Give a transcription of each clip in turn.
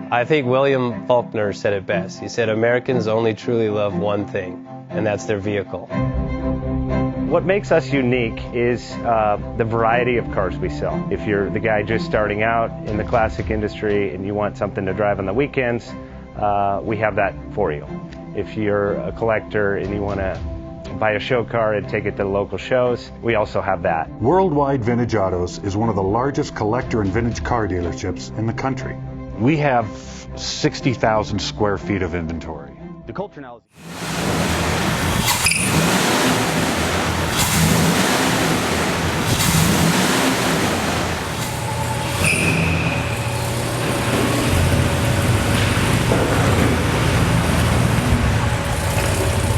I think William Faulkner said it best. He said, Americans only truly love one thing, and that's their vehicle. What makes us unique is the variety of cars we sell. If you're the guy just starting out in the classic industry and you want something to drive on the weekends, we have that for you. If you're a collector and you want to buy a show car and take it to the local shows, we also have that. Worldwide Vintage Autos is one of the largest collector and vintage car dealerships in the country. We have 60,000 square feet of inventory. The culture now is...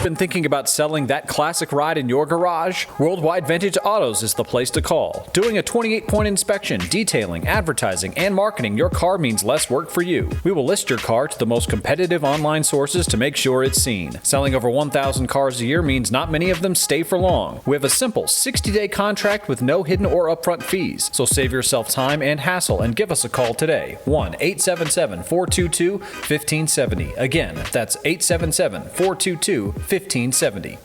Been thinking about selling that classic ride in your garage? Worldwide Vintage Autos is the place to call. Doing a 28-point inspection, detailing, advertising, and marketing your car means less work for you. We will list your car to the most competitive online sources to make sure it's seen. Selling over 1,000 cars a year means not many of them stay for long. We have a simple 60-day contract with no hidden or upfront fees, so save yourself time and hassle and give us a call today. 1-877-422-1570. Again, that's 877-422-1570.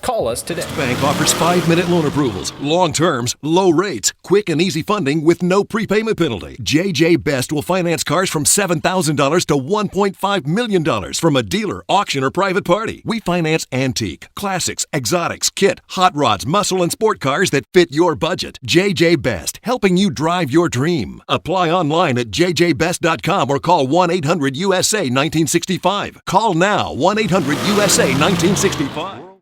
Call us today. Bank offers 5-minute loan approvals, long terms, low rates, quick and easy funding with no prepayment penalty. JJ Best will finance cars from $7,000 to $1.5 million from a dealer, auction, or private party. We finance antique, classics, exotics, kit, hot rods, muscle, and sport cars that fit your budget. JJ Best, helping you drive your dream. Apply online at jjbest.com or call 1-800-USA-1965. Call now, 1-800-USA-1965.